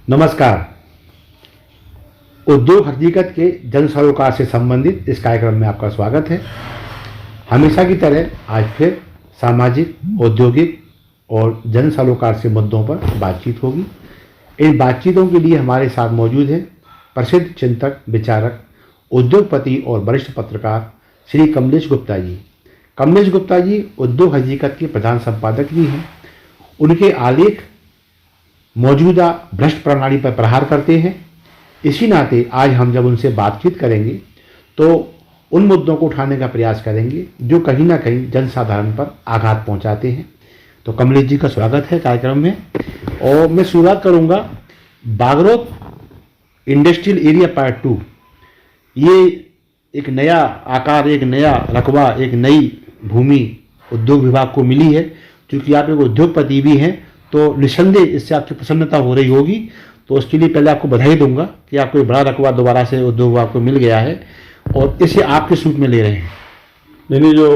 नमस्कार। उद्योग हकीकत के जन सरोकार से संबंधित इस कार्यक्रम में आपका स्वागत है। हमेशा की तरह आज फिर सामाजिक, औद्योगिक और जन सरोकार से मुद्दों पर बातचीत होगी। इन बातचीतों के लिए हमारे साथ मौजूद हैं प्रसिद्ध चिंतक, विचारक, उद्योगपति और वरिष्ठ पत्रकार श्री कमलेश गुप्ता जी। कमलेश गुप्ता जी उद्योग हकीकत के प्रधान संपादक भी हैं। उनके आलेख मौजूदा भ्रष्ट प्रणाली पर प्रहार करते हैं। इसी नाते आज हम जब उनसे बातचीत करेंगे तो उन मुद्दों को उठाने का प्रयास करेंगे जो कहीं ना कहीं जनसाधारण पर आघात पहुंचाते हैं। तो कमलेश जी का स्वागत है कार्यक्रम में। और मैं शुरुआत करूंगा बागरोत इंडस्ट्रियल एरिया पार्ट 2। ये एक नया आकार, एक नया रकबा, एक नई भूमि उद्योग विभाग को मिली है। क्योंकि आप एक उद्योगपति भी हैं तो निस्संदेह इससे आपकी प्रसन्नता हो रही होगी। तो उसके लिए पहले आपको बधाई दूंगा कि आपको एक बड़ा रकबा दोबारा से उद्योग विभाग को मिल गया है और इसे आपके सूट में ले रहे हैं। नहीं, जो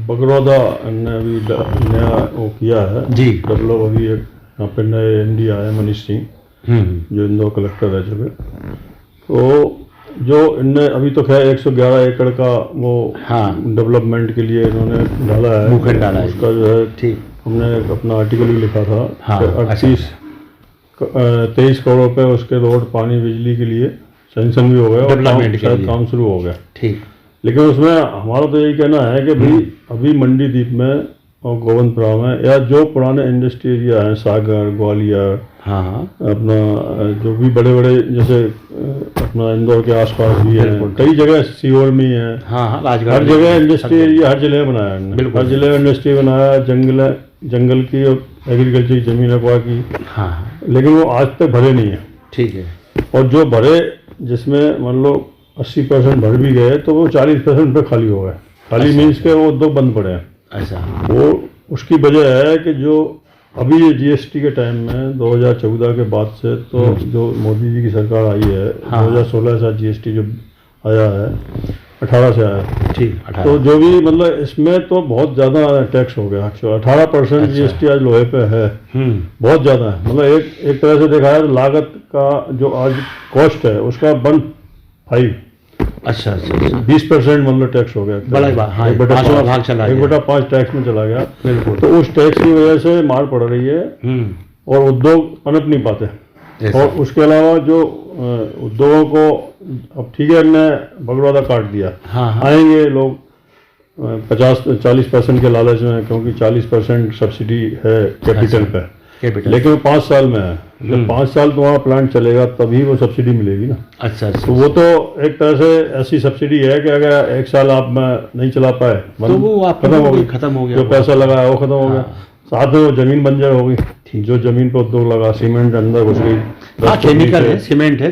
बगरौदा ने अभी नया वो किया है जी, डेवलप, अभी एक यहाँ पे नए MD आए मनीष सिंह, जो इंदौर कलेक्टर रह चुके। तो जो इनने अभी तो खैर 111 एकड़ का वो डेवलपमेंट के लिए इन्होंने डाला है, भूखंड डाला है। उसका जो है ठीक, हमने अपना आर्टिकल भी लिखा था। हाँ, 23 करोड़ रुपए उसके रोड, पानी, बिजली के लिए सैंक्शन भी हो गया और शायद काम शुरू हो गया। ठीक। लेकिन उसमें हमारा तो यही कहना है कि भाई अभी मंडी द्वीप में और गोविंदपुरा में या जो पुराने इंडस्ट्री एरिया हैं, सागर, ग्वालियर, अपना जो भी बड़े बड़े जैसे अपना इंदौर के आसपास भी है, कई जगह सीहोर में है, हर जगह इंडस्ट्री एरिया हर जिले में बनाया है। हर जिले में इंडस्ट्री बनाया, जंगल की और एग्रीकल्चर की जमीन अगवा की। लेकिन वो आज तक भरे नहीं है। ठीक है। और जो भरे, जिसमें मान लो 80% भर भी गए तो वो 40% पे खाली हो गए। खाली मीन्स के वो उद्योग बंद पड़े हैं। ऐसा वो उसकी वजह है कि जो अभी ये GST के टाइम में 2014 के बाद से तो जो मोदी जी की सरकार आई है, 2016 से GST जो आया है, 18 से आया है। ठीक। तो जो भी मतलब इसमें तो बहुत ज़्यादा टैक्स हो गया। 18% GST आज लोहे पे है, बहुत ज़्यादा है। मतलब एक तरह से देखा है तो लागत का जो आज कॉस्ट है उसका 1/5। अच्छा 20% मतलब टैक्स हो गया। बड़ा भाग चला गया, 1/5 टैक्स में चला गया। तो उस टैक्स की वजह से मार पड़ रही है और उद्योग पनप नहीं पाते। और उसके अलावा जो उद्योगों को अब ठीक है, हमने बगरौदा काट दिया। आएंगे लोग 50-40% के लालच में, क्योंकि 40% सब्सिडी है कैपिटल पे। लेकिन वो 5 साल में है। जब 5 साल तुम्हारा प्लांट चलेगा तभी वो सब्सिडी मिलेगी ना। अच्छा। तो वो तो एक तरह से ऐसी सब्सिडी है कि अगर 1 साल आप नहीं चला पाए तो वो आप खत्म हो गया, जो पैसा लगाया वो खत्म हो गया। साथ में वो जमीन बंजर हो गई। जो जमीन पर उद्योग लगा, सीमेंट अंदर घुस गई। केमिकल है, सीमेंट है,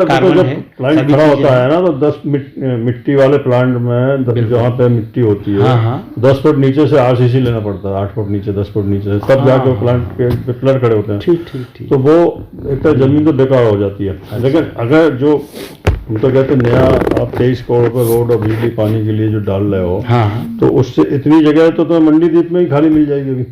कार्बन है। प्लांट खड़ा होता है ना तो 10 मिट्टी वाले प्लांट में जहाँ पे मिट्टी होती है 10 फुट नीचे से RCC लेना पड़ता है। 8 फुट नीचे, 10 फुट नीचे, तब जाके प्लांट के पिलर खड़े होते हैं। ठीक। तो वो एक तरह जमीन तो बेकार हो जाती है। लेकिन अगर जो हम तो कहते हैं नया आप 23 करोड़ रुपये रोड और बिजली पानी के लिए जो डाल रहे हो, तो उससे इतनी जगह तो मंडी द्वीप में ही खाली मिल जाएगी। अभी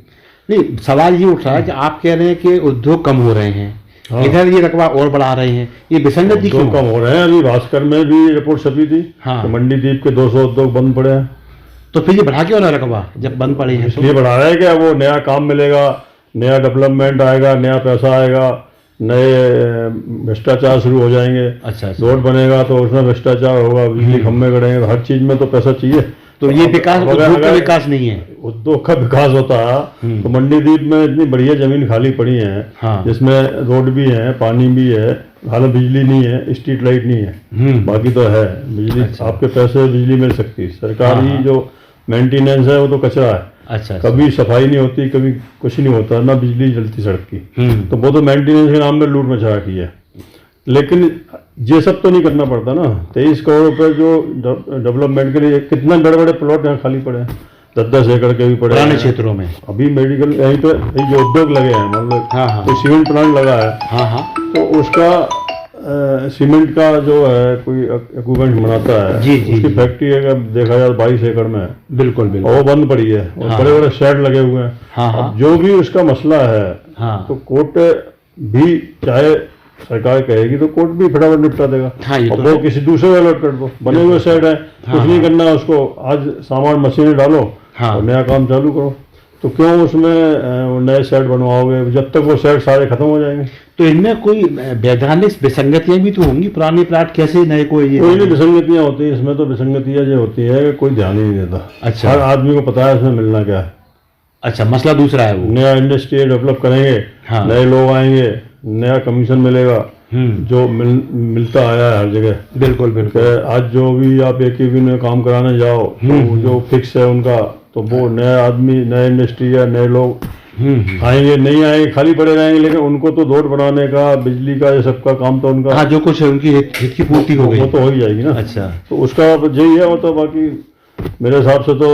नहीं, सवाल ये उठ रहा है कि आप कह रहे हैं कि उद्योग कम हो रहे हैं, इधर ये रकबा और बढ़ा रहे हैं, ये विसंगति क्यों कम हो रहे हैं? अभी भास्कर में भी रिपोर्ट छपी थी तो मंडी द्वीप के 200 उद्योग बंद पड़े हैं। तो फिर ये बढ़ा क्यों ना रकबा जब बंद पड़े हैं? इसलिए बढ़ा रहे हैं कि वो नया काम मिलेगा, नया डेवलपमेंट आएगा, नया पैसा आएगा, नए भ्रष्टाचार शुरू हो जाएंगे। अच्छा। रोड बनेगा तो उसमें भ्रष्टाचार होगा, बिजली खम्भे गड़ेंगे, हर चीज में तो पैसा चाहिए। तो ये विकास, उद्योग का विकास नहीं है। उद्योग का विकास होता है तो मंडी द्वीप में इतनी बढ़िया जमीन खाली पड़ी है, जिसमें रोड भी है, पानी भी है, हालांकि बिजली नहीं है, स्ट्रीट लाइट नहीं है, बाकी तो है बिजली। आपके पैसे बिजली मिल सकती है। सरकारी जो मेंटेनेंस है वो तो कचरा है। अच्छा। कभी सफाई नहीं होती, कभी कुछ नहीं होता, ना बिजली जलती सड़क की। तो वो तो मेंटेनेंस के नाम में लूट मचा की है। लेकिन ये सब तो नहीं करना पड़ता ना। 23 करोड़ रुपए जो डेवलपमेंट के लिए, कितना बड़े बड़े प्लॉट यहाँ खाली पड़े हैं, 10-10 एकड़ के भी पड़े हैं क्षेत्रों में। अभी मेडिकल यहीं तो जो उद्योग लगे हैं, मतलब तो सीमेंट प्लांट लगा है, तो उसका सीमेंट का जो है कोई इक्विपमेंट बनाता है, उसकी फैक्ट्री अगर देखा जाए 22 एकड़ में है। बिल्कुल। वो बंद पड़ी है और बड़े बड़े शेड लगे हुए हैं। अब जो भी उसका मसला है तो कोर्ट भी चाहे सरकार कहेगी तो कोर्ट भी फटाफट निपटा देगा। हाँ, ये और तो वो है। किसी दूसरे को अलर्ट कर दो, बने हुए सेट है, कुछ नहीं करना है उसको, आज सामान मशीनें डालो हाँ। और नया काम चालू करो। तो क्यों उसमें नए सेट बनवाओगे जब तक वो सेट सारे खत्म हो जाएंगे? तो इनमें कोई वैधानिक विसंगतियां भी तो होंगी, पुराने प्लाट कैसे नए को ये कोई नहीं विसंगतियां होती हैं इसमें, तो विसंगतियां जो होती है कि कोई ध्यान ही नहीं देता। अच्छा। हर आदमी को पता है इसमें मिलना क्या है। अच्छा, मसला दूसरा है वो। नया इंडस्ट्री डेवलप करेंगे, हाँ। नए लोग आएंगे, नया कमीशन मिलेगा जो मिलता आया है हर जगह। बिल्कुल बिल्कुल। कि आज जो भी आप AKB में काम कराने जाओ तो वो जो फिक्स है उनका, तो वो नया आदमी, नया इंडस्ट्री या नए लोग आएंगे, नहीं आएंगे, खाली पड़े रहेंगे, लेकिन उनको तो रोड बनाने का, बिजली का, ये सबका काम तो उनका, हाँ, जो कुछ है उनकी हित की पूर्ति हो गई। वो तो हो ही जाएगी ना। अच्छा। तो उसका यही है। वो तो बाकी मेरे हिसाब से तो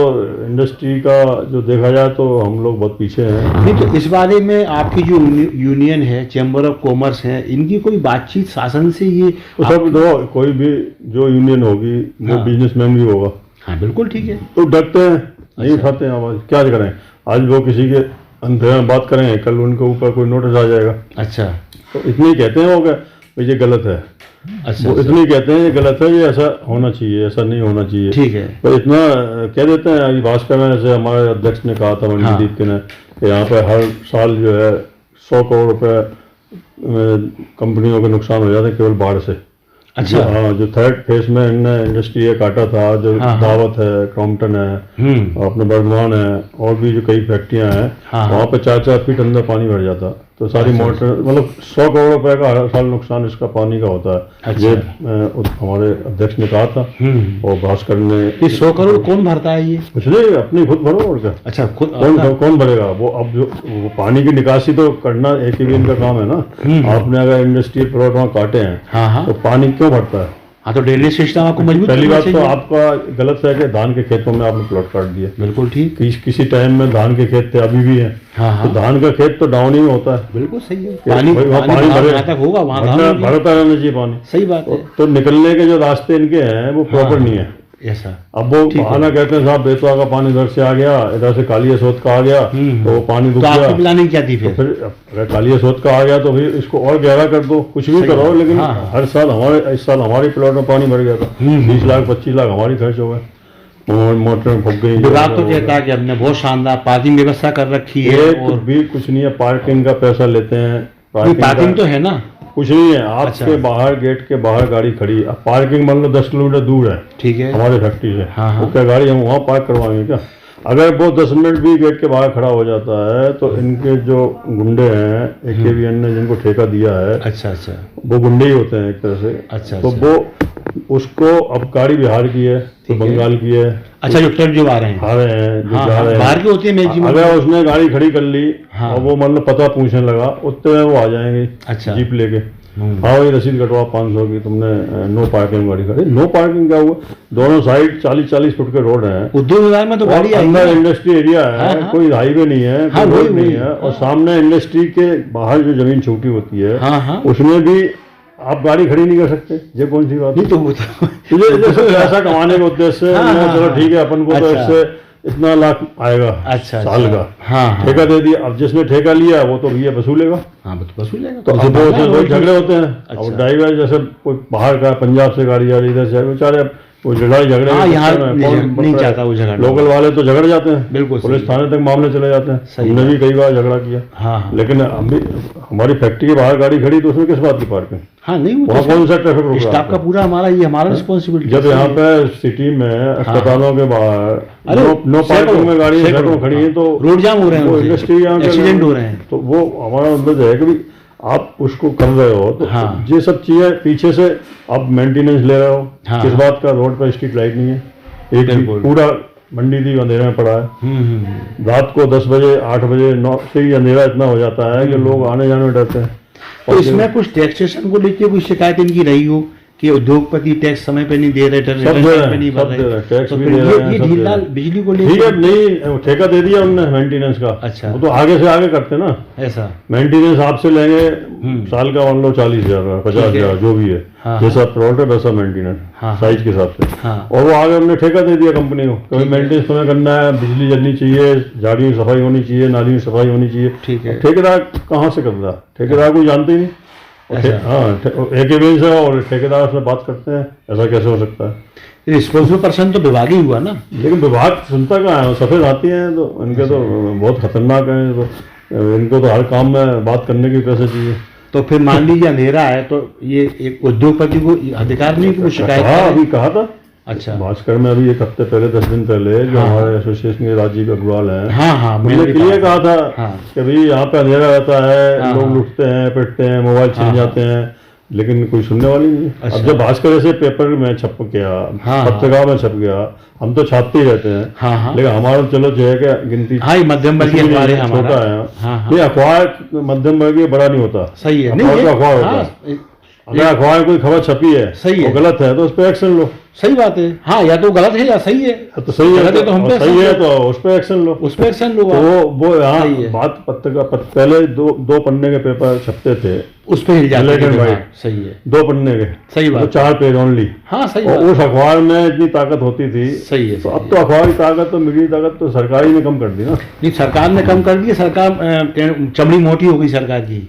इंडस्ट्री का जो देखा जाए तो हम लोग बहुत पीछे हैं। नहीं, तो इस बारे में आपकी जो यूनियन है, चैम्बर ऑफ कॉमर्स है, इनकी कोई बातचीत शासन से ये तो सब दो, कोई भी जो यूनियन होगी वो हाँ। बिजनेसमैन भी होगा। हाँ बिल्कुल ठीक है। तो डरते हैं, नहीं उठाते हैं आवाज, क्या करें। आज वो किसी के अंधेरे में बात करेंगे, कल उनके ऊपर कोई नोटिस आ जाएगा। अच्छा। तो इतने ही कहते हैं वो कि भाई ये गलत है। अच्छा, वो इतने ही कहते हैं ये गलत है, ये ऐसा होना चाहिए, ऐसा नहीं होना चाहिए। ठीक है। पर इतना कह देते हैं। अभी भास्कर में जैसे हमारे अध्यक्ष ने कहा था, मंडीदीप के ने, कि यहाँ पे हर साल जो है 100 करोड़ रुपए कंपनियों के नुकसान हो जाते हैं केवल बाढ़ से। अच्छा। हाँ, जो थर्ड फेज में इनने इंडस्ट्री है काटा था, जो हाँ, हाँ। दावत है, क्रॉम्पटन है, और अपने बर्धमान है, और भी जो कई फैक्ट्रियां हैं, हाँ, वहाँ पे 4-4 फीट अंदर पानी भर जाता। तो सारी मोटर, मतलब 100 करोड़ रुपए का हर साल नुकसान इसका पानी का होता है। अच्छा। ये हमारे अध्यक्ष ने कहा था और भास्कर ने। ये 100 करोड़ कौन भरता है ये? कुछ नहीं, अपनी खुद भरो और क्या। अच्छा, खुद कौन भरेगा वो? अब जो वो पानी की निकासी तो करना AKB का काम है ना। आपने अगर इंडस्ट्रियल प्लॉट वहाँ काटे हैं, हाँ हाँ तो पानी क्यों भरता है? हाँ, तो ड्रेनेज सिस्टम आपको मजबूत पहली करना बात तो चाहिए। आपका गलत है कि धान के खेतों में आपने प्लॉट काट दिए। बिल्कुल ठीक। किसी टाइम में धान के खेत थे, अभी भी हैं। हाँ हाँ तो धान का खेत तो डाउन ही होता है। बिल्कुल सही है। भाई वहाँ पानी भरे, जहाँ तक होगा वहाँ धान होगी। भरता रहना चाहिए पानी। सही बात है। तो निकलने के जो रास्ते इनके हैं वो प्रॉपर नहीं है। ऐसा। अब वो बहाना कहते हैं साहब बेतवा का पानी इधर से आ गया, इधर से कालिया सोत का आ गया, तो वो पानी रुक तो गया। आपकी प्लानिंग क्या थी फिर? फिर अगर कालिया सोत का आ गया तो फिर इसको और गहरा कर दो, कुछ भी करो, लेकिन हर साल इस साल हमारे प्लॉट में पानी भर गया था। 20 लाख 25 लाख हमारी खर्च हो गए, मोटर फूक गई। विभाग तो कहता है कि हमने बहुत शानदार पार्किंग व्यवस्था कर रखी है। और भी कुछ नहीं है, पार्किंग का पैसा लेते हैं। पार्किंग तो है ना? कुछ नहीं है, आपके बाहर गेट के बाहर गाड़ी खड़ी, अब पार्किंग मान लो 10 किलोमीटर दूर है, ठीक है, हमारे फैक्ट्री से। हाँ। तो क्या गाड़ी हम वहाँ पार्क करवाएंगे क्या? अगर वो 10 मिनट भी गेट के बाहर खड़ा हो जाता है तो इनके जो गुंडे हैं, AKB ने जिनको ठेका दिया है, अच्छा अच्छा, वो गुंडे ही होते हैं एक तरह से। अच्छा, तो वो उसको, अब गाड़ी बिहार की है तो बंगाल की है। अच्छा, जो ट्रक जो आ रहे हैं, आ रहे हैं, जो हाँ, जा रहे हैं, बाहर की होती है मैक्सिमम। अगर उसने गाड़ी खड़ी कर ली हाँ। और वो मतलब पता पूछने लगा, उतने में वो आ जाएंगे। अच्छा। जीप लेके, हाँ भाई रसीद कटवा 500 की, तुमने नो पार्किंग गाड़ी खड़ी। नो पार्किंग क्या हुआ? दोनों साइड 40-40 फुट के रोड हैं, उद्योग विभाग में तो गाड़ी और अंदर आएगी। इंडस्ट्री एरिया है। हाँ, हाँ। कोई हाईवे नहीं है, हाँ, कोई वही, रोड नहीं वही। है, और सामने इंडस्ट्री के बाहर जो जमीन छोटी होती है, हाँ हाँ, उसमें भी आप गाड़ी खड़ी नहीं कर सकते। ये कौन सी बात है? नहीं तो वो तो ये पैसा कमाने के उद्देश्य से, हाँ, हाँ, चलो ठीक है, अपन को तो अच्छा। इससे इतना लाख आएगा अच्छा, साल अच्छा। का, हाँ हाँ, ठेका दे दिया। अब जिसने ठेका लिया वो तो भैया वसूलेगा। हाँ, तो वसूलेगा। तो अब वो झगड़े होते हैं। अच्छा। अब ड्राइवर जैसे कोई बाहर का, पंजाब से गाड़ी आ रही, इधर से बेचारे, अब वो लड़ाई झगड़े हाँ, के यहाँ चक्कर में कौन नहीं चाहता वो झगड़ा। लोकल वाले तो झगड़ जाते हैं, बिल्कुल पुलिस सही। थाने तक मामले चले जाते हैं। सही हमने भी कई बार झगड़ा किया। हाँ हाँ, लेकिन हम भी, हमारी फैक्ट्री के बाहर गाड़ी खड़ी तो उसमें किस बात की पार्किंग? हाँ, नहीं वो वहाँ तो कौन सा ट्रैफिक रोक रहा स्टाफ का है? पूरा हमारा, ये हमारा रिस्पॉन्सिबिलिटी। जब यहाँ पे सिटी में अस्पतालों के बाहर नो पार्किंग में गाड़ी सैकड़ों खड़ी है, तो रोड जाम हो रहे वो हैं, इंडस्ट्री एक्सीडेंट हो रहे हैं। तो वो हमारा अंदाज है कि भी आप उसको कर रहे हो तो हाँ। ये सब चीजें पीछे से आप मेंटेनेंस ले रहे हो। हाँ। किस बात का? रोड पर स्ट्रीट लाइट नहीं है, एक भी, बिल्कुल। पूरा मंडी दी अंधेरे में पड़ा है। रात को 10 बजे 8 बजे 9 से ही अंधेरा इतना हो जाता है कि लोग आने जाने में डरते हैं। तो इसमें कुछ टैक्सेशन को लेकर कोई शिकायत इनकी रही हो कि उद्योगपति टैक्स समय पे नहीं दे रहे, सब रिटर्न दे टाइम पे नहीं रहे भर हैं, सब दे रहे रहे, हैं, टैक्स तो भी फिर दे रहे हैं, ये सब दे ढीला रहे हैं। बिजली को ठीक है, लेकर नहीं ठेका दे दिया उनने मेंटेनेंस का। अच्छा। वो तो आगे से आगे करते ना, ऐसा। मेंटेनेंस आपसे लेंगे साल का मान लो 40,000 50,000 जो भी है, हाँ, जैसा प्लॉट है वैसा मेंटेनेंस हाँ, साइज के हिसाब से। हाँ। और वो आगे हमने ठेका दे दिया कंपनी को, कभी मेंटेनेंस तुम्हें करना है, बिजली जलनी चाहिए, झाड़ियों की सफाई होनी चाहिए, नालियों की सफाई होनी चाहिए। ठीक है। ठेकेदार कहाँ से कर रहा, ठेकेदार को जानते ही नहीं। हाँ, एक एविडेंस है और ठेकेदार से बात करते हैं, ऐसा कैसे हो सकता है। रिस्पॉन्सिबल पर्सन तो विभाग ही हुआ ना। लेकिन विभाग सुनता कहाँ है, सफेद आती हैं तो इनके तो बहुत खतरनाक हैं, तो इनको तो हर काम में बात करने की पैसे चाहिए। तो फिर मान लीजिए अंधेरा है तो ये एक उद्योगपति को अधिकार नहीं कि वो शिकायत हाँ, करे? अभी कहा था अच्छा। भास्कर में अभी एक हफ्ते पहले 10 दिन पहले जो हाँ, हमारे एसोसिएशन के राजीव अग्रवाल हैं, हाँ हाँ, उन्होंने मैंने भी क्लियर कहा था हाँ। कि भाई यहाँ पे अंधेरा रहता है, हाँ, लोग हाँ। लुटते हैं, पिटते हैं, मोबाइल छीन जाते हैं, लेकिन कोई सुनने वाली नहीं। अच्छा। अब जब भास्कर ऐसे पेपर में छप गया, हाँ, पत्रिका में छप गया, हम तो छापते ही रहते हैं, हाँ, हाँ। लेकिन हमारा चलो जो है कि गिनती हाँ, ये मध्यम वर्गीय किसी भी अखबार है छोटा हमारा। है। हाँ, हाँ। नहीं, अखबार मध्यम वर्गीय बड़ा नहीं होता, सही है। अखबार तो अखबार होता हाँ, है। अगर अखबार कोई खबर छपी है सही है। वो गलत है तो उस पर एक्शन लो। सही बात है। हाँ, या तो गलत है या सही है। तो सही है, गलत है तो हम पे सही है एक्शन तो उस पर एक्शन लो। उस पर एक्शन लो। तो वो यहाँ सही है। बात पत्रिका पहले दो पन्ने के पेपर छपते थे, उस पे हिल जाते Black and थे। white। हाँ, सही है। 2 पन्ने के, सही बात तो 4 पेज ओनली। हाँ, सही और बात। उस अखबार में इतनी ताकत होती थी। सही है। तो अब तो अखबार की ताकत तो मीडिया की ताकत तो सरकार ही ने कम कर दी ना। नहीं, सरकार ने कम कर दी। सरकार चमड़ी मोटी हो गई सरकार की।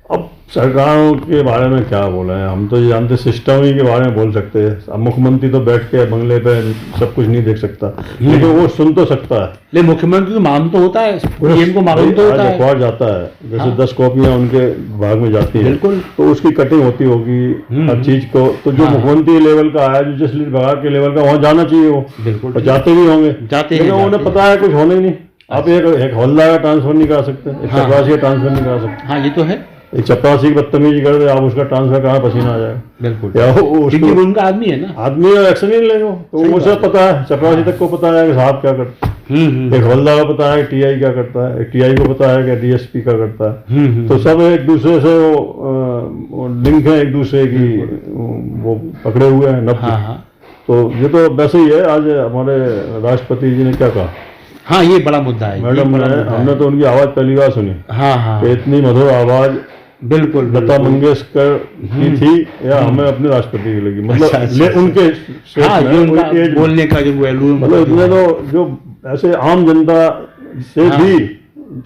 अब सरकारों के बारे में क्या बोले हैं, हम तो ये जानते सिस्टम ही के बारे में बोल सकते हैं। अब मुख्यमंत्री तो बैठ के बंगले पे सब कुछ नहीं देख सकता, लेकिन वो सुन तो सकता है। लेकिन मुख्यमंत्री को मालूम तो होता है, पीएम को मालूम तो होता आज है। अखबार जाता है, जैसे हाँ। 10 कॉपियां उनके विभाग में जाती है, बिल्कुल। तो उसकी कटिंग होती होगी हर चीज को। तो जो हाँ। मुख्यमंत्री लेवल का है, जो जिस विभाग के लेवल का, वहाँ जाना चाहिए वो। बिल्कुल। और जाते भी होंगे, जाते हैं, लेकिन उन्हें जाते पता है कुछ होना ही नहीं। आप एक हवलदार का ट्रांसफर नहीं करा सकते, एक हाँ। चपरासी का ट्रांसफर नहीं करा सकते। हाँ, ये तो है। एक चपरासी की बदतमीजी कर दे आप, उसका ट्रांसफर कहाँ पसीना आ जाएगा। बिल्कुल। या क्योंकि उसको वो उनका आदमी है ना। आदमी एक्शन ही नहीं लेंगे, तो सही वो बात सब पता है, चपरासी तक को पता है कि साहब क्या करते हैं। एक हवलदार को पता है टीआई क्या करता है, एक टीआई को पता है कि डीएसपी क्या करता है। तो सब एक दूसरे से वो लिंक है, एक दूसरे की वो पकड़े हुए हैं नब्ज। हाँ, हाँ। तो ये तो वैसे ही है। आज हमारे राष्ट्रपति जी ने क्या कहा, हाँ, ये बड़ा मुद्दा है। मैडम ने, हमने तो उनकी आवाज पहली बार सुनी हाँ, हाँ। कि इतनी मधुर आवाज बिल्कुल। लता मंगेशकर की थी या हमें अपने राष्ट्रपति की लगी। मतलब अच्छा। उनके हाँ, जो उनका बोलने का जो वैल्यू, मतलब इतने तो जो ऐसे आम जनता से भी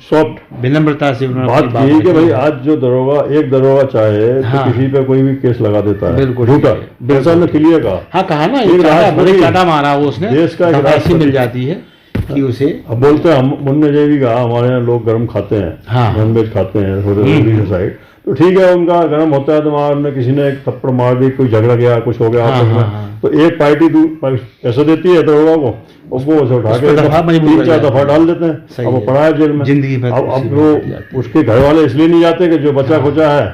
सॉफ्ट विनम्रता से उन्होंने बात अपनी की कि रखी। भाई आज जो एक दरोगा चाहे हाँ। तो किसी पे कोई भी केस लगा देता है, बिल्कुल। झूठा। बिल्कुल। ऐसा ने क्लियर कहा। हाँ, कहा ना, एक एक चाटा, राष्ट्रपति, बड़े चाटा मारा वो उसने। देश का एक ऐसी राष्ट्रपति। मिल जाती है कि उसे। अब बोलते हैं, हम मुन्ने जय भी कहा हमारे यहाँ लोग गर्म खाते हैं, हाँ। नॉनवेज खाते हैं थोड़े साइड, तो ठीक है उनका गर्म होता है। तो वहाँ किसी ने एक थप्पड़ मार दी, कोई झगड़ा गया, कुछ हो गया हाँ, आपस में, हाँ, हाँ। तो एक पार्टी पैसा देती है दरोगा को, वो उसे उठा के दफा मजबूर 3-4 कर दफा डाल देते हैं। अब वो पड़ा है जेल में जिंदगी भर। अब वो उसके घर वाले इसलिए नहीं जाते कि जो बचा खुचा है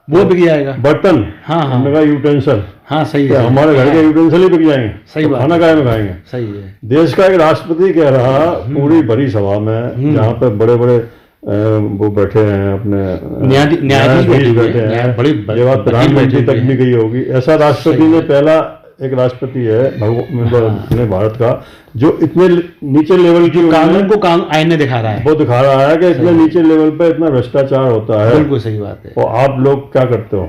वो बिक जाएगा। बर्तन, हाँ, हाँ। हमने कहा यूटेंसिल, हाँ, सही है। हमारे घर के यूटेंसिल ही बिक जाएंगे, सही तो बात खाना काय में खाएंगे। सही है। देश का एक राष्ट्रपति कह रहा पूरी बड़ी सभा में, जहाँ पे बड़े बड़े वो बैठे हैं, अपने न्यायाधीश बैठे हैं, बड़ी ये बात प्रधानमंत्री तक भी गई होगी। ऐसा राष्ट्रपति ने पहला एक राष्ट्रपति है अपने भारत का जो इतने नीचे लेवल की कानून को आईने दिखा रहा है। वो दिखा रहा है कि इतने नीचे लेवल पे इतना भ्रष्टाचार होता है। बिल्कुल सही बात है। और आप लोग क्या करते हो?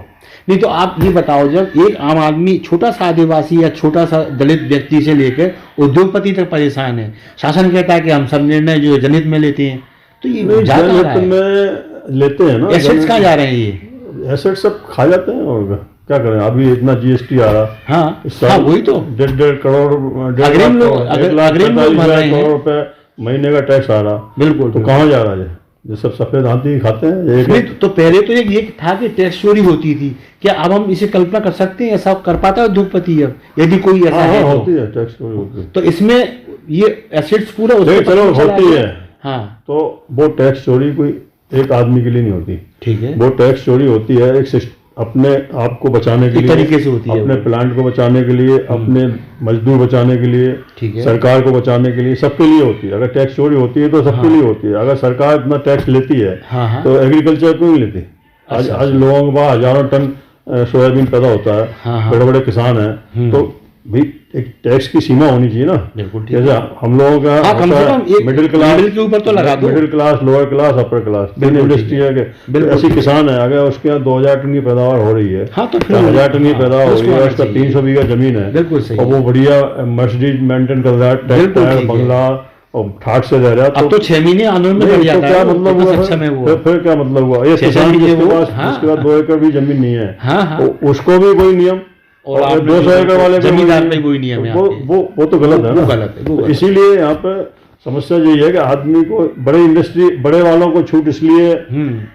नहीं तो आप ये बताओ, जब एक आम आदमी, छोटा सा आदिवासी या छोटा सा दलित व्यक्ति से लेकर उद्योगपति तक परेशान है, शासन कहता है कि हम सब निर्णय जो जनहित में लेते हैं, तो ये जनहित में लेते हैं ना, एसेट्स कहाँ जा रहे हैं? ये एसेट सब खा जाते हैं। और क्या करें, अभी इतना जीएसटी आ रहा। हाँ, वही तो 1.5 करोड़, 1,45,000 करोड़ रुपए महीने का टैक्स आ रहा। बिल्कुल। तो कहाँ जा रहा है? ये सब सफेद हाथी खाते हैं। तो पहले तो ये था कि टैक्स चोरी होती थी, क्या अब हम इसे कल्पना कर सकते हैं? ऐसा कर पाता है उद्योगपति अब, यदि कोई ऐसा है? होती है, टैक्स चोरी होती है। तो इसमें ये एसेट्स पूरा चलो होती है। हाँ, तो वो टैक्स चोरी कोई एक आदमी के लिए नहीं होती। ठीक है। वो टैक्स चोरी होती है एक अपने आप को बचाने के लिए, तरीके से होती है, अपने प्लांट को बचाने के लिए, अपने मजदूर बचाने के लिए, ठीक है, सरकार को बचाने के लिए, सबके लिए होती है। अगर टैक्स चोरी होती है तो सबके लिए होती है। अगर सरकार इतना टैक्स लेती है तो एग्रीकल्चर क्यों नहीं लेती? आज लोगों के पास हजारों टन सोयाबीन पैदा होता है, हाँ। बड़े बड़े किसान हैं, तो भी एक टैक्स की सीमा होनी चाहिए ना। बिल्कुल ठीक जैसे हम लोगों का कम से कम एक मिडिल क्लास लेवल के ऊपर तो लगा दो। Middle class, lower class, upper class, तीन इंडस्ट्री है कि ऐसी किसान है, अगर उसके यहाँ 2000 टन की पैदावार हो रही है, हाँ, तो फिर 1000 टन की पैदावार हो रही है, उसका 300 बीघा जमीन है, बिल्कुल सही और वो बढ़िया मर्सिडीज मेंटेन कर रहा है, ट्रैक्टर, बंगला और ठाट से दे रहा है, अब तो 6 महीने आंदोलन में बढ़ जाता है। क्या मतलब हुआ? फिर क्या मतलब हुआ? ये किसान जिसके पास 2 एकड़ भी जमीन नहीं है, उसको भी कोई नियम, और 200 एकड़ वाले जमींदार पे कोई नियम है, वो तो गलत है ना। गलत है। तो इसीलिए यहाँ पे समस्या यही है कि आदमी को बड़े इंडस्ट्री, बड़े वालों को छूट इसलिए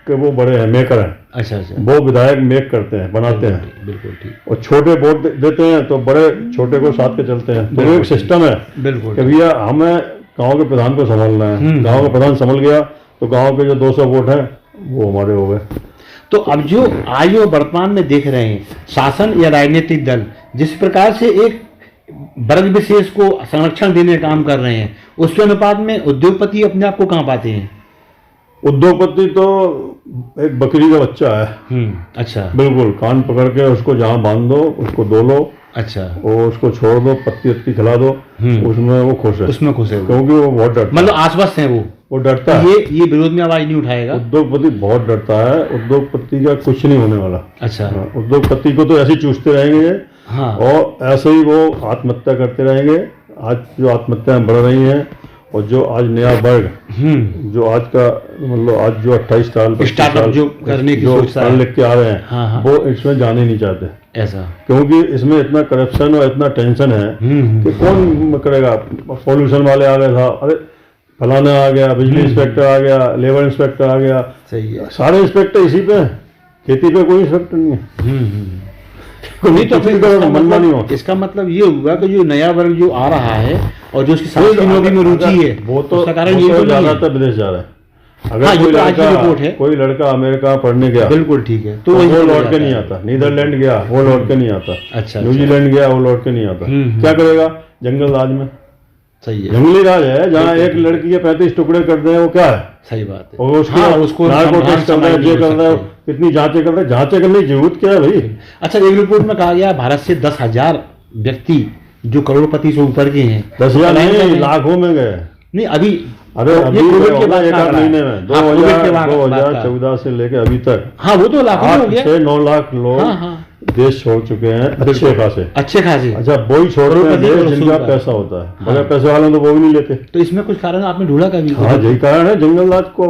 कि वो बड़े हैं, मेकर हैं। अच्छा। वो विधायक मेक करते हैं, बनाते हैं। बिल्कुल ठीक। और छोटे वोट देते हैं तो बड़े छोटे को साथ के चलते हैं। तो एक सिस्टम है कि भैया हमें गांव के प्रधान को संभालना है, गांव का प्रधान संभल गया तो गांव के जो 200 वोट हैं वो हमारे हो गए। तो अब जो आज वर्तमान में देख रहे हैं, शासन या राजनीतिक दल जिस प्रकार से एक वर्ग विशेष को संरक्षण देने का काम कर रहे हैं, उसके अनुपात में उद्योगपति अपने आप को कहाँ पाते हैं? उद्योगपति तो एक बकरी का बच्चा है। अच्छा। बिल्कुल, कान पकड़ के उसको जहाँ बांध दो, उसको दो लो, अच्छा, और उसको छोड़ दो, पत्ती वत्ती खिला दो, उसमें वो खुश है, उसमें खुश है, क्योंकि वो बहुत डरता है। मतलब आश्वस्त है वो डरता है। ये विरोध में आवाज नहीं उठाएगा। उद्योगपति बहुत डरता है, उद्योगपति का कुछ नहीं होने वाला। अच्छा। उद्योगपति को तो ऐसे ही चूसते रहेंगे, और ऐसे ही वो आत्महत्या करते रहेंगे। आज जो आत्महत्याएं बढ़ रही हैं, और जो आज नया वर्ग जो आज का मतलब आज जो 28 साल स्टार्टअप जो करने की सोच पढ़ लिख के आ रहे हैं, वो इसमें जाने नहीं चाहते ऐसा, क्योंकि इसमें इतना करप्शन और इतना टेंशन है कि कौन करेगा। पॉल्यूशन वाले आ गए था, अरे फलाना आ गया, बिजली इंस्पेक्टर आ गया, लेबर इंस्पेक्टर आ गया, सही है, सारे इंस्पेक्टर इसी पे, खेती पे कोई इंस्पेक्टर नहीं है। नहीं तो फिर इसका मतलब ये हुआ कि जो नया वर्ग जो आ रहा है और जो उसकी शासकीय नौकरी में रुचि है, वो तो कारण ये ज्यादातर विदेश जा रहा है। अगर कोई लड़का अमेरिका पढ़ने गया, बिल्कुल ठीक है, तो वो लौट के नहीं आता। नीदरलैंड गया, वो लौट के नहीं आता। अच्छा, न्यूजीलैंड गया, वो लौट के नहीं आता। क्या करेगा? जंगल राज में। सही है, जंगली राज है, जहाँ एक लड़की के 35 टुकड़े कर दे, वो क्या है? सही बात है। और उसको नार्को टेस्ट कर रहा है, ये कर रहा है, कितनी जांचें कर रहे हैं, जांचें करने की जरूरत क्या है भाई? अच्छा, एक रिपोर्ट में कहा गया भारत से 10,000 व्यक्ति जो करोड़पति से ऊपर के हैं, 10,000 नहीं, लाखों में गए। नहीं अभी, अरे अभी कोविड के बाद एक आध महीने में 2014 से लेके अभी तक, हाँ वो तो लाखों में हो गया, 8 से 9 लाख लोग देश छोड़ चुके हैं, अच्छे खासे। अच्छा, वही छोड़ते हैं देश जिनका पैसा होता है, बड़े पैसे वाले तो वो भी नहीं लेते। तो इसमें कुछ कारण आपने ढूंढा कभी? हाँ, यही कारण है, जंगल राज को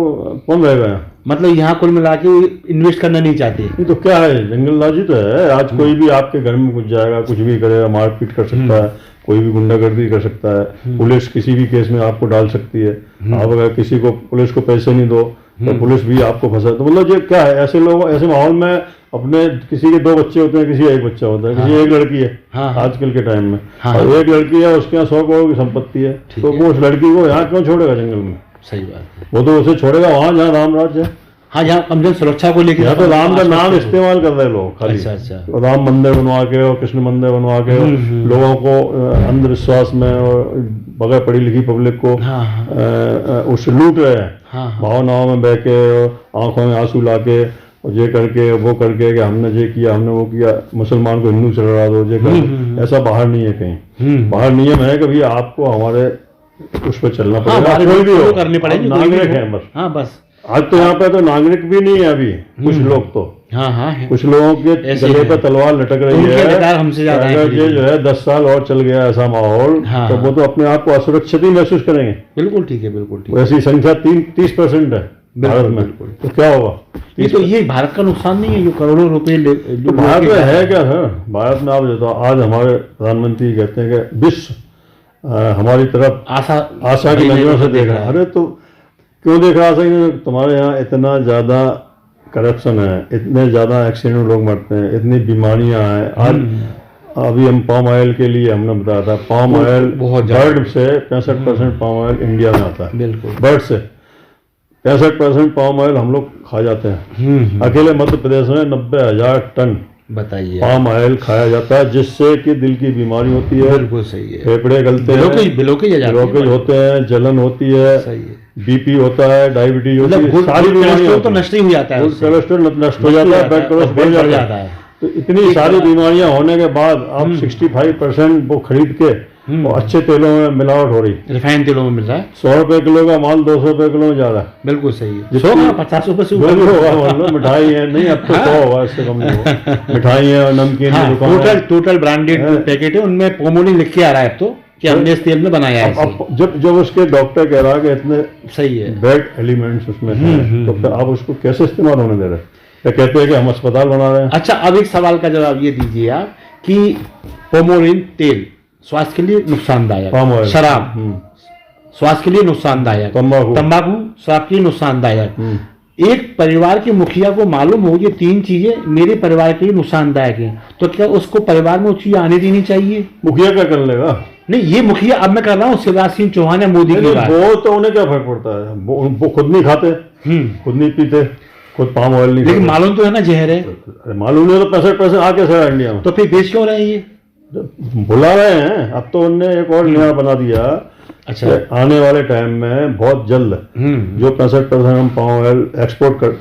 कौन रहेगा यहाँ? मतलब यहाँ कुल मिला के इन्वेस्ट करना नहीं चाहते। नहीं तो क्या है, जंगल राज ही तो है। आज कोई भी आपके घर में घुस जाएगा, कुछ भी करेगा, मारपीट कर सकता है, कोई भी गुंडागर्दी कर सकता है, पुलिस किसी भी केस में आपको डाल सकती है। आप अगर किसी को, पुलिस को पैसे नहीं दो तो पुलिस भी आपको फंसा। तो मतलब ये क्या है, ऐसे लोग, ऐसे माहौल में अपने, किसी के 2 बच्चे होते हैं, किसी एक बच्चा होता है, किसी एक लड़की है आजकल के टाइम में, और एक लड़की है, उसके यहाँ 100 करोड़ की संपत्ति है, तो वो उस लड़की को यहाँ क्यों छोड़ेगा जंगल में? सही बात है, वो तो उसे छोड़ेगा वहाँ जहाँ राम राज्य है। हाँ, यहाँ कम से कम सुरक्षा को लेकर, यहाँ तो राम का नाम इस्तेमाल कर रहे लोग खाली। अच्छा। राम मंदिर बनवा के और कृष्ण मंदिर बनवा के लोगों को अंधविश्वास में और बगैर पढ़ी लिखी पब्लिक को उससे लूट रहे हैं। भावनाओं में बह के, आंखों में आंसू ला के, और ये करके वो करके कि हमने ये किया, हमने वो किया, मुसलमान को हिंदू से लड़ा दो, ये कर। ऐसा बाहर नहीं है कहीं। बाहर नियम है कि भैया आपको हमारे उस पर चलना पड़ेगा, कोई भी हो, करनी पड़ेगी, नागरिक है बस। हाँ बस। आज तो यहाँ पे तो नागरिक भी नहीं है अभी, कुछ लोग तो, कुछ लोगों के गले पे तलवार लटक रही है। हमसे अगर ये जो है 10 साल और चल गया ऐसा माहौल, तो वो तो अपने आप को असुरक्षित ही महसूस करेंगे। बिल्कुल ठीक है, बिल्कुल ठीक। वैसी संख्या 30% है भारत में, तो क्या होगा? ये भारत का नुकसान नहीं है जो करोड़ों रुपए तो भारत में है क्या है? भारत में आप जो आज हमारे प्रधानमंत्री कहते हैं कि विश्व हमारी तरफ आशा की नजरों से देख रहा है। अरे तो क्यों देख रहा है? तुम्हारे यहाँ इतना ज्यादा करप्शन है, इतने ज्यादा एक्सीडेंट लोग मरते हैं, इतनी बीमारियां हैं। आज अभी हम पाम ऑयल के लिए हमने बताया था, पाम ऑयल बर्ड से 65% पाम ऑयल इंडिया में आता है। बिल्कुल, बर्ड से 65% पाम ऑयल हम लोग खा जाते हैं। अकेले मध्य प्रदेश में 90,000 टन बताइए पाम ऑयल खाया जाता है, जिससे कि दिल की बीमारी होती है। बिल्कुल सही है, फेफड़े गलते हैं, ब्लॉकेज होते हैं, जलन होती है, बीपी होता है, डायबिटीज होती है, सारी बीमारियां तो नष्ट ही हो जाता है, कोलेस्ट्रॉल नष्ट हो जाता है, ब्लड प्रेशर बढ़ जाता है। तो इतनी सारी बीमारियां होने के बाद अब 65% वो खरीद के और अच्छे तेलों में मिलावट हो रही, रिफाइंड तेलों में मिल रहा है। 100 रुपए किलो का माल 200 रुपए किलो में जा रहा है। बिल्कुल सही है। 50 रुपए से ऊपर होगा, मतलब मिठाई है नहीं, अब तो 100 होगा, इससे कम नहीं होगा। मिठाई है और नमकीन की दुकान है, टोटल ब्रांडेड पैकेट है, उनमें पोमोलिन लिख के आ रहा है अब तो कि हमने इस तेल में बनाया है। जब उसके डॉक्टर कह रहा है कि इतने सही है बैड एलिमेंट्स उसमें हैं, तो फिर आप उसको कैसे इस्तेमाल होने दे रहे हैं? या कहते हैं कि हम अस्पताल बना रहे हैं। अच्छा, अब एक सवाल का जवाब ये दीजिए आप कि पोमोलिन तेल स्वास्थ्य के लिए नुकसानदायक, शराब स्वास्थ्य के लिए नुकसानदायक, तंबाकू स्वास्थ्य के लिए नुकसानदायक। एक परिवार के मुखिया को मालूम हो ये 3 चीजें मेरे परिवार के लिए नुकसानदायक हैं, तो क्या उसको परिवार में वो चीज आने देनी चाहिए? मुखिया क्या कर लेगा? नहीं, ये मुखिया अब मैं कर रहा हूँ शिवराज सिंह चौहान या मोदी की बात। वो तो उन्हें क्या फर्क पड़ता है, वो खुद नहीं खाते, खुद नहीं पीते, खुद पाम ऑयल नहीं, लेकिन मालूम तो है ना जहर है। मालूम नहीं तो 65% आ कैसे रहा इंडिया में? तो फिर बेच क्यों रहे हैं? ये बुला रहे हैं। अब तो उनने एक और नया बना दिया। अच्छा, आने वाले टाइम में बहुत जल्द जो 65% हम पाम ऑयल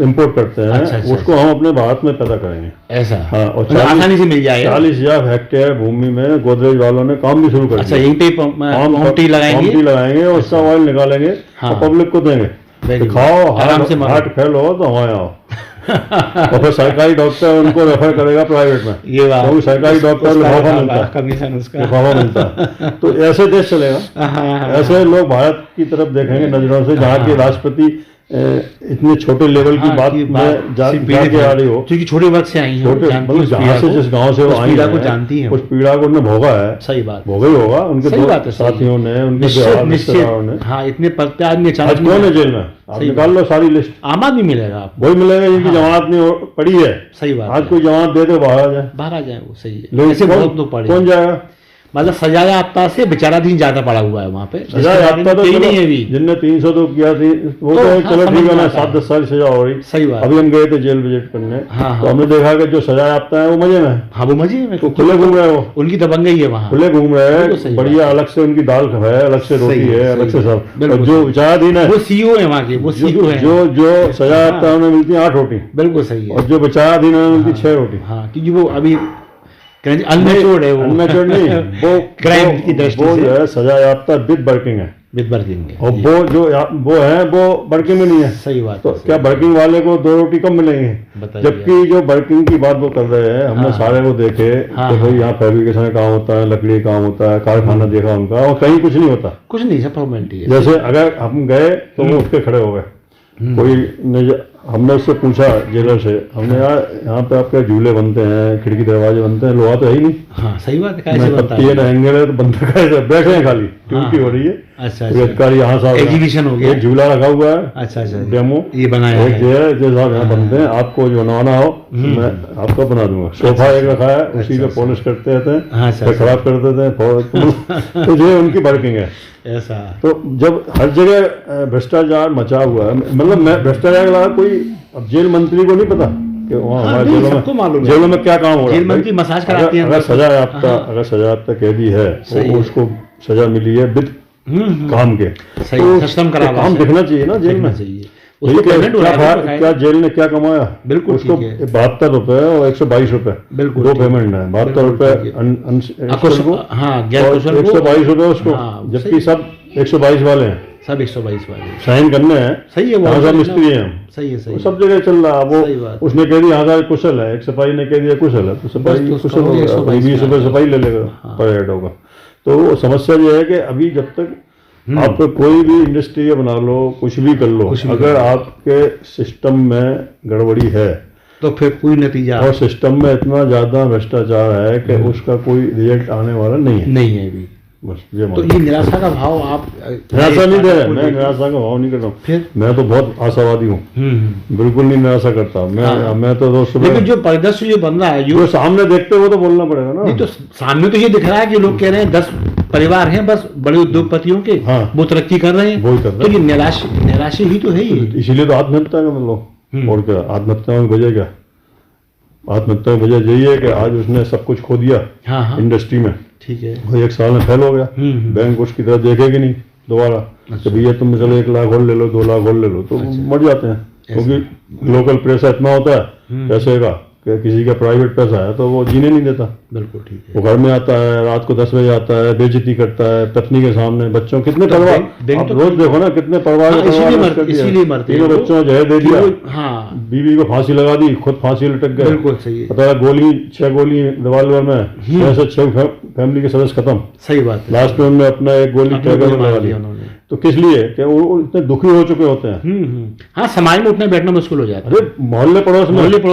इंपोर्ट करते हैं, अच्छा, उसको हम अपने भारत में पैदा करेंगे। ऐसा? हाँ, और आसानी से मिल जाएगा। 40,000 हेक्टेयर भूमि में गोदरेज वालों ने काम भी शुरू कर दिया। अच्छा, यहीं पे पॉम्टी लगाएंगे और उसका ऑयल निकालेंगे और पब्लिक को देंगे, खाओ, हार्ट फेल हो तो हमारे आओ। और फिर सरकारी डॉक्टर उनको रेफर करेगा प्राइवेट में, ये बात, तो सरकारी डॉक्टर लिफाफा मिलता है, कमीशन उसका लिफाफा मिलता है। तो ऐसे देश चलेगा। ऐसे लोग भारत की तरफ देखेंगे नजरों से, जहाँ के राष्ट्रपति इतने छोटे लेवल की बात में जाके आ रही हो, क्योंकि छोटे वर्ग से आई है, मतलब जहाँ से जिस गांव से वो आई है, जानती है, उस पीड़ा को उन्हें भोगा है। सही बात, भोगा ही होगा उनके साथियों ने, उनके रिश्तेदारों ने। हाँ, इतने पड़ते आदमी आज कौन है जेल में? आप निकाल लो सारी लिस्ट, आम आदमी मिलेगा आपको, वही मिलेगा जिनकी जमानत नहीं पड़ी है। सही बात, आज कोई जमानत दे दे बाहर आ जाए, वो सही है। ऐसे बहुत लोग पड़े, कौन जाएगा? मतलब सजायाफ्ता से विचाराधीन ज्यादा पड़ा हुआ है वहाँ पे। सजायाफ्ता तो नहीं है अभी, जिनने 300 तो किया थी वो तो चलो ठीक है ना, 7-10 साल सजा हो रही। सही बात। अभी हम गए थे जेल विजिट करने, तो हमने देखा कि जो सजायाफ्ता है वो मजे में। हाँ, वो मजे में, तो खुले घूम रहे हो, उनकी दबंगई है वहाँ, खुले घूम रहे हैं, बढ़िया, अलग से उनकी दाल है, अलग से रोटी है, अलग से सब। और जो विचाराधीन है, वो सीईओ है वहाँ के, वो सीईओ है। जो सजायाफ्ता है उन्हें मिलती है 8 रोटी। बिल्कुल सही है। और जो विचाराधीन है उनकी 6 रोटी। हाँ, क्योंकि वो अभी अनमेच्योर्ड है, वो अनमेच्योर्ड नहीं, वो क्राइम की दृष्टि से जो है सजायाफ्ता विद वर्किंग है, विद वर्किंग है। और वो है वो वर्किंग में नहीं है। सही बात। तो क्या वर्किंग वाले को 2 रोटी कम मिलेंगे? जबकि जो वर्किंग की बात वो कर रहे हैं, हमने सारे को देखे कि भाई यहाँ फैब्रिकेशन का काम होता है, लकड़ी का काम होता है, कारखाना देखा उनका, और कहीं कुछ नहीं होता, कुछ नहीं, सब फॉर्मेलिटी है। जैसे अगर हम गए तो वो उठ के खड़े हो गए, कोई हमने उससे पूछा जेलर से, हमने यहाँ पे आपके झूले बनते हैं, खिड़की दरवाजे बनते हैं, लोहा तो है ही नहीं। हाँ, सही बात है। कैसे बनता है? एंगल है तो बनता कैसे? बैठे हैं खाली, ड्यूटी हो रही है। अच्छा, अधिकारी यहाँ साहब एग्जीबिशन हो गया, एक झूला रखा हुआ है। अच्छा, डेमो ये बनाया है, साहब यहाँ बनते हैं, आपको जो बनवाना हो मैं आपको बना दूंगा। सोफा एक रखा है, उसी पे पॉलिश करते रहते हैं, फिर खराब कर देते हैं। तो जो उनकी वर्किंग है ऐसा। तो जब हर जगह भ्रष्टाचार मचा हुआ है, मतलब मैं भ्रष्टाचार लगा, कोई अब जेल मंत्री को नहीं पता कि हमारे जेलों में क्या काम हो रहा है। जेल मंत्री मसाज कराते हैं। अगर सजायाफ्ता कैदी है तो उसको सजा मिली है विद काम के, तो काम दिखना चाहिए ना जेल में। क्या जेल ने क्या कमाया? बिल्कुल उसको 72 रुपए और 122 रुपए, बिल्कुल 2 पेमेंट है। 72 रुपए 122 रुपए उसको, जबकि सब 122 वाले हैं, सब 122 वाले साइन करने हैं। सही है, वो सब मिस्त्री हैं। सही है, सही सब जगह चल रहा है वो। उसने कह दिया हजार कुशल है, एक सिपाही ने कह दिया कुशल है, तो सिपाही कुशल हो गया, 20 रुपए सिपाही ले लेगा पर हेड होगा। तो समस्या ये है कि अभी जब तक आप कोई भी इंडस्ट्री बना लो, कुछ भी कर लो, अगर आपके सिस्टम में गड़बड़ी है तो फिर कोई नतीजा, और सिस्टम में इतना ज्यादा भ्रष्टाचार है कि उसका कोई रिजल्ट आने वाला नहीं है अभी। बस तो ये निराशा का भाव आप निराशा नहीं दे रहे, मैं निराशा का भाव नहीं कर रहा हूँ। फिर मैं तो बहुत आशावादी हूँ, बिल्कुल नहीं निराशा करता मैं तो दोस्तों। लेकिन जो परिदृश्य जो बन रहा है, जो सामने देखते हो तो बोलना पड़ेगा ना। नहीं तो सामने तो ये दिख रहा है कि लोग कह रहे हैं 10 परिवार हैं बस बड़े उद्योगपतियों के, वो तरक्की कर रहे हैं, तो ये निराशा ही तो है ही। इसीलिए तो आत्महत्या का मतलब, और क्या आत्महत्या में वजह क्या? आत्महत्या की वजह यही है कि आज उसने सब कुछ खो दिया इंडस्ट्री में। ठीक है, वो 1 साल में फेल हो गया, बैंक उसकी तरफ देखेगी नहीं दोबारा। तो भैया तुम चलो 1 लाख और ले लो, 2 लाख और ले लो, तो मर जाते हैं, क्योंकि लोकल प्रेशर इतना होता है पैसे का कि किसी का प्राइवेट पैसा है तो वो जीने नहीं देता। बिल्कुल ठीक है। वो घर में आता है, रात को 10 बजे आता है, बेइज्जती करता है पत्नी के सामने, बच्चों कितने परवाह, आप रोज देखो ना कितने परवाह, इसीलिए मरते हैं। तीनों बच्चों जहर दे दिया, हाँ, बीवी को फांसी लगा दी, खुद फांसी लटक गए। बिल्कुल सही है। पता है गोली 6 गोली रिवॉल्वर में 6 से 6 फैमिली के सदस्य खत्म। सही बात है। लास्ट में उन्होंने अपना एक गोली ट्रैगर में लगा दी उन्होंने। तो किस लिए कि वो इतने दुखी हो चुके होते हैं। हाँ, समाज में उठना बैठना मुश्किल हो जाता है। अरे मोहल्ले पड़ोस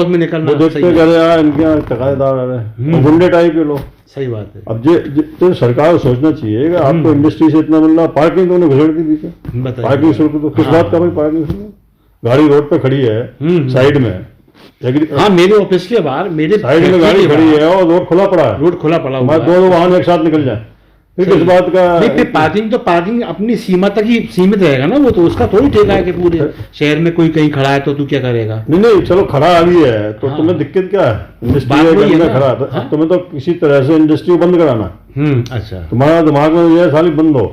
में निकलना, वो देखते कर यार इनके यहाँ टकायेदार आ रहे हैं, गुंडे टाइप के लोग। सही बात है। अब तो सरकार को सोचना चाहिए कि आपको इंडस्ट्री से इतना मिल रहा, पार्किंग तो उन्हें घुसड़ दी थी क्या? पार्किंग शुल्क तो किस बात का भाई? पार्किंग शुल्क, गाड़ी रोड पे खड़ी है साइड में, हाँ, मेरे ऑफिस के बाहर मेरे साइड में गाड़ी खड़ी है और रोड खुला पड़ा है, रोड खुला पड़ा हुआ है, दो वाहन एक साथ निकल जाए, फिर किस बात का? नहीं, पार्किंग अपनी सीमा तक ही सीमित रहेगा ना, वो तो उसका थोड़ी ठेका है कि पूरे शहर में कोई कहीं खड़ा है तो तू क्या करेगा? नहीं, चलो खड़ा आ भी है तो तुम्हें दिक्कत क्या है? इंडस्ट्री खड़ा है, तुम्हें तो किसी तरह से इंडस्ट्री को बंद कराना। अच्छा, तुम्हारा दिमाग में ये साली बंद हो।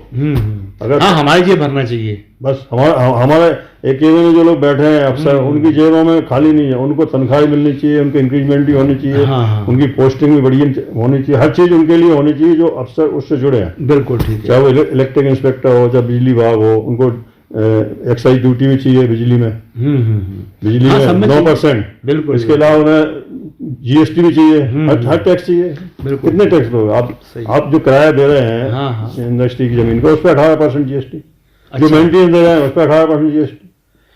अगर हाँ, हमारी जेब भरना चाहिए बस। हमारे एक में जो लोग बैठे हैं अफसर, उनकी जेबों में खाली नहीं है, उनको तनख्वाह मिलनी चाहिए, उनको इंक्रीजमेंट भी होनी चाहिए, उनकी पोस्टिंग भी बढ़िया होनी चाहिए, हर चीज उनके लिए होनी चाहिए जो अफसर उससे जुड़े हैं। बिल्कुल ठीक है। चाहे वो इलेक्ट्रिक इंस्पेक्टर हो, चाहे बिजली विभाग हो, उनको एक्साइज ड्यूटी भी चाहिए बिजली में। बिजली में 9%। बिल्कुल। इसके अलावा उन्हें जीएसटी भी चाहिए, हर टैक्स चाहिए। कितने टैक्स लोग आप जो किराया दे रहे हैं इंडस्ट्री की जमीन को, उस पर 18% जीएसटी, जो मेंटेनेंस दे रहे हैं उस पर 18% जीएसटी,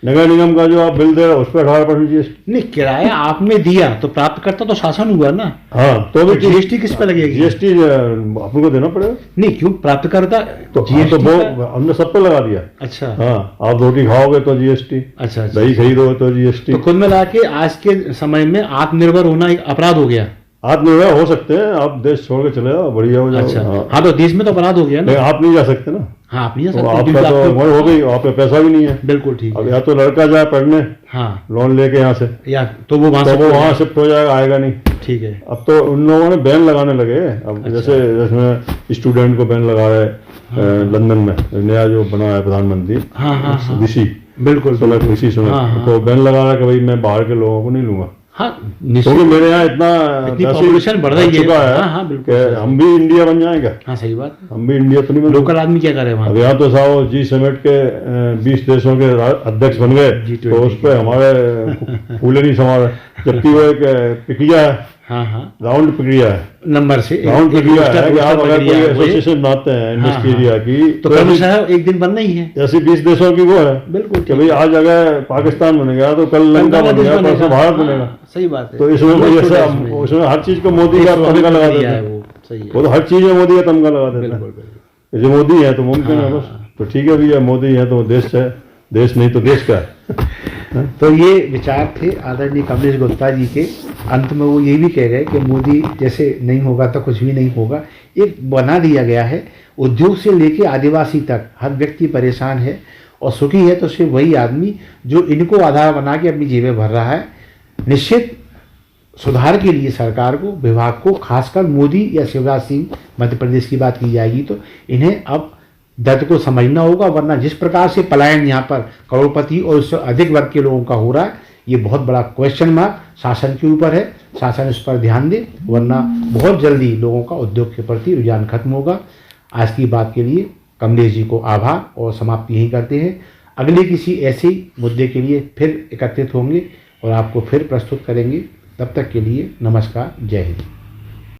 नगर निगम का जो आप बिल दे रहे हो उस पर 18% जीएसटी। नहीं, किराया आपने दिया तो प्राप्तकर्ता तो शासन हुआ ना। हाँ, तो भी जीएसटी किस पे लगेगी? जीएसटी अपन को देना पड़ेगा। नहीं, क्यों? प्राप्तकर्ता तो जीएसटी तो हमने सब पे लगा दिया। अच्छा, हाँ, आप रोटी खाओगे तो जीएसटी, अच्छा, दही खरीदोगे तो जीएसटी। तो कुल मिला के आज के समय में आत्मनिर्भर होना एक अपराध हो गया। आत्मनिर्भर हो सकते हैं, आप देश छोड़ के चले जाओ, बढ़िया हो जाओ। अच्छा, हाँ, तो देश में तो अपराध हो गया ना। आप नहीं जा सकते ना। हाँ, आप नहीं जा सकते, आपका तो उम्र हो गई, आप पे पैसा भी नहीं है। बिल्कुल ठीक है। अब या तो लड़का जाए पढ़ने, हाँ, लोन लेके यहाँ से, या तो वो वहाँ शिफ्ट हो जाएगा, आएगा नहीं। ठीक है। अब तो उन लोगों ने बैन लगाने लगे। अब जैसे जिसमें स्टूडेंट को बैन लगा है लंदन में नया जो बना है प्रधानमंत्री, ऋषि, बिल्कुल ऋषि सुनक को बैन लगा रहा है कि भाई मैं बाहर के लोगों को नहीं लूंगा। हाँ, क्योंकि मेरे यहाँ इतना पॉपुलेशन बढ़ रही चुका है। हाँ, बिल्कुल। हम भी इंडिया बन जाएंगे। हाँ, सही बात। हम भी इंडिया तो नहीं बन, लोकल आदमी क्या करे वहाँ? अब यहाँ तो साहब G7 के 20 देशों के अध्यक्ष बन गए, तो उस पर हमारे फूले नहीं समा रहे, जबकि वो एक प्रक्रिया है। हाँ, राउंड प्रक्रिया है, नंबर से राउंड प्रक्रिया है कि आप अगर कोई एसोसिएशन बनाते हैं इंडस्ट्री एरिया की तो एक दिन बनना ही है। जैसे 20 देशों की वो है। बिल्कुल कि भाई आज अगर पाकिस्तान बन गया तो कल लंका बन गया, परसों भारत बनेगा। सही बात है। तो इसमें उसमें हर चीज को मोदी का तमगा लगा देते हैं। वो तो हर चीज में मोदी का तमगा लगा देते हैं। जो मोदी है तो मुमकिन है बस। तो ठीक है भैया, मोदी है तो देश है, देश नहीं तो देश का है। तो ये विचार थे आदरणीय कमलेश गुप्ता जी के। अंत में वो ये भी कह गए कि मोदी जैसे नहीं होगा तो कुछ भी नहीं होगा। एक बना दिया गया है, उद्योग से लेके आदिवासी तक हर व्यक्ति परेशान है और सुखी है तो सिर्फ वही आदमी जो इनको आधार बना के अपनी जेबें भर रहा है। निश्चित सुधार के लिए सरकार को, विभाग को, खासकर मोदी या शिवराज सिंह मध्य प्रदेश की बात की जाएगी तो इन्हें अब दर्द को समझना होगा, वरना जिस प्रकार से पलायन यहाँ पर करोड़पति और उससे अधिक वर्ग के लोगों का हो रहा है, ये बहुत बड़ा क्वेश्चन मार्क शासन के ऊपर है। शासन इस पर ध्यान दे, वरना बहुत जल्दी लोगों का उद्योग के प्रति रुझान खत्म होगा। आज की बात के लिए कमलेश जी को आभार और समाप्ति यही करते हैं। अगले किसी ऐसे मुद्दे के लिए फिर एकत्रित होंगे और आपको फिर प्रस्तुत करेंगे। तब तक के लिए नमस्कार, जय हिंद।